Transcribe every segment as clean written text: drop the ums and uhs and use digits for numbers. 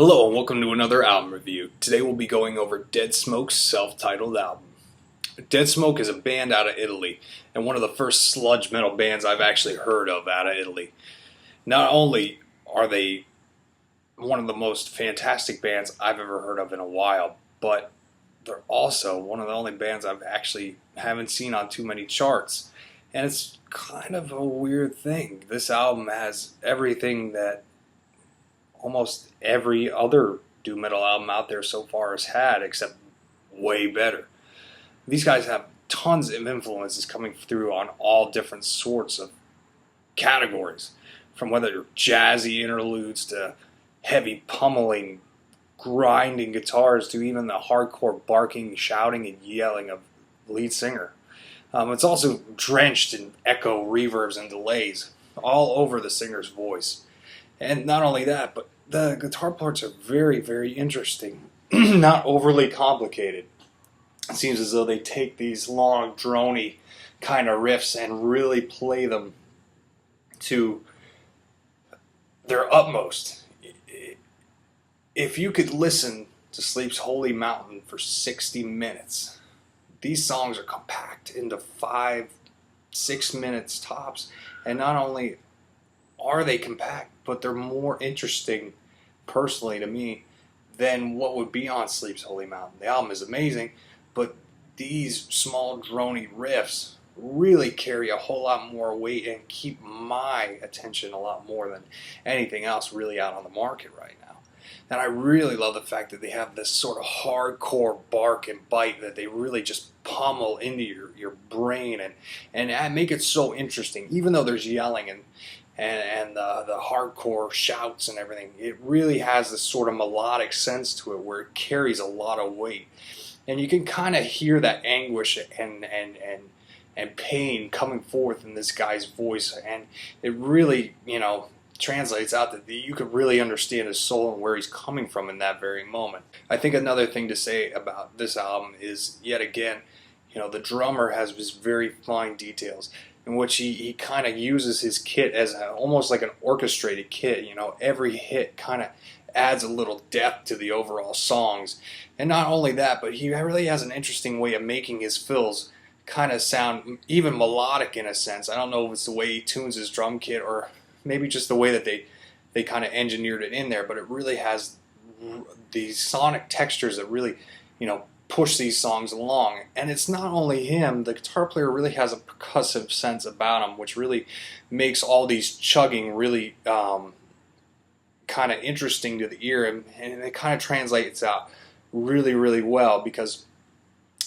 Hello and welcome to another album review. Today we'll be going over Deadsmoke's self-titled album. Deadsmoke is a band out of Italy, and one of the first sludge metal bands I've actually heard of out of Italy. Not only are they one of the most fantastic bands I've ever heard of in a while, but they're also one of the only bands I've actually haven't seen on too many charts. And it's kind of a weird thing. This album has everything that almost every other doom metal album out there so far has had, except way better. These guys have tons of influences coming through on all different sorts of categories, from whether they're jazzy interludes to heavy pummeling, grinding guitars to even the hardcore barking, shouting, and yelling of the lead singer. It's also drenched in echo, reverbs, and delays all over the singer's voice. And not only that, but the guitar parts are very, very interesting. Not overly complicated. It seems as though they take these long, drony kind of riffs and really play them to their utmost. If you could listen to Sleep's Holy Mountain for 60 minutes, these songs are compact into 5-6 minutes tops. And not only are they compact, but they're more interesting, personally to me, than what would be on Sleep's Holy Mountain. The album is amazing, but these small drony riffs really carry a whole lot more weight and keep my attention a lot more than anything else really out on the market right now. And I really love the fact that they have this sort of hardcore bark and bite that they really just pummel into your brain and make it so interesting. Even though there's yelling and the hardcore shouts and everything, it really has this sort of melodic sense to it where it carries a lot of weight. And you can kind of hear that anguish and pain coming forth in this guy's voice. And it really, translates out that you could really understand his soul and where he's coming from in that very moment. I think another thing to say about this album is, yet again, the drummer has his very fine details in which he kind of uses his kit as almost like an orchestrated kit. Every hit kind of adds a little depth to the overall songs. And not only that, but he really has an interesting way of making his fills kind of sound even melodic in a sense. I don't know if it's the way he tunes his drum kit or maybe just the way that they kind of engineered it in there, but it really has these sonic textures that really, push these songs along. And it's not only him, the guitar player really has a percussive sense about him, which really makes all these chugging really kind of interesting to the ear, and it kind of translates out really, really well, because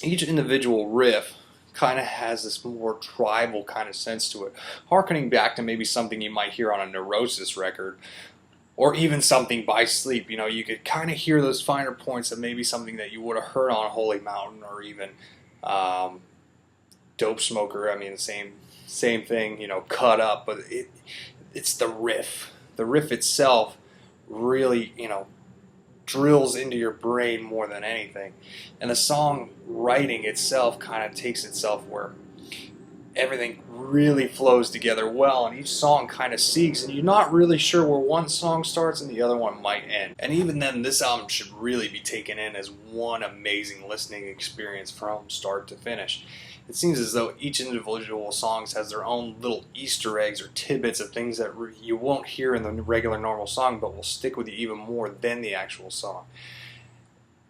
each individual riff kind of has this more tribal kind of sense to it, harkening back to maybe something you might hear on a Neurosis record, or even something by Sleep. You could kind of hear those finer points of maybe something that you would have heard on Holy Mountain, or even Dope Smoker. I mean, the same thing, cut up, but it's the riff. The riff itself really, drills into your brain more than anything. And the song writing itself kind of takes itself where everything really flows together well, and each song kind of seeks, and you're not really sure where one song starts and the other one might end. And even then, this album should really be taken in as one amazing listening experience from start to finish. It seems as though each individual song has their own little Easter eggs or tidbits of things that you won't hear in the regular normal song, but will stick with you even more than the actual song.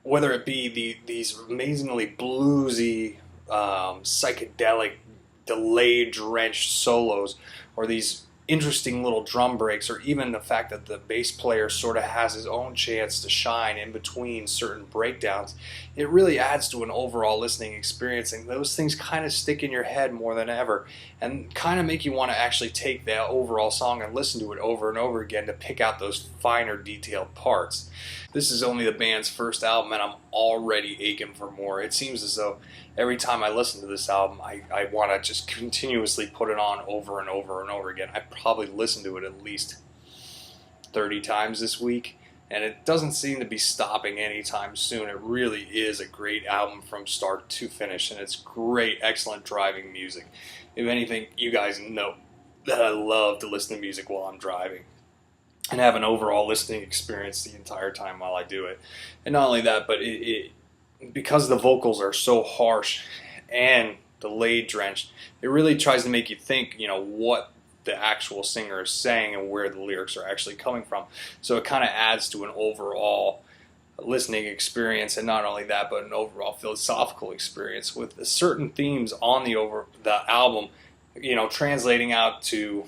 Whether it be these amazingly bluesy, psychedelic, delay-drenched solos, or these interesting little drum breaks, or even the fact that the bass player sort of has his own chance to shine in between certain breakdowns, it really adds to an overall listening experience, and those things kind of stick in your head more than ever and kind of make you want to actually take that overall song and listen to it over and over again to pick out those finer detailed parts. This is only the band's first album, and I'm already aching for more. It seems as though every time I listen to this album, I want to just continuously put it on over and over and over again. I probably listened to it at least 30 times this week, and it doesn't seem to be stopping anytime soon. It really is a great album from start to finish, and it's great, excellent driving music. If anything, you guys know that I love to listen to music while I'm driving. and have an overall listening experience the entire time while I do it. And not only that, but because the vocals are so harsh and delayed drenched, it really tries to make you think, what the actual singer is saying and where the lyrics are actually coming from. So it kind of adds to an overall listening experience, and not only that, but an overall philosophical experience with certain themes on the album, translating out to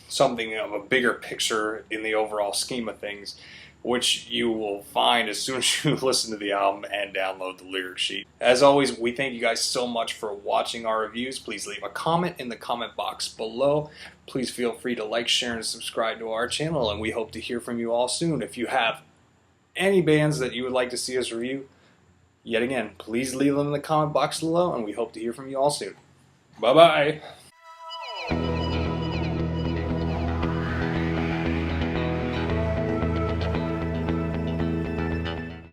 something of a bigger picture in the overall scheme of things, which you will find as soon as you listen to the album and download the lyric sheet. As always, we thank you guys so much for watching our reviews. Please leave a comment in the comment box below. Please feel free to like, share, and subscribe to our channel, and we hope to hear from you all soon. If you have any bands that you would like to see us review, yet again, please leave them in the comment box below, and we hope to hear from you all soon. Bye-bye.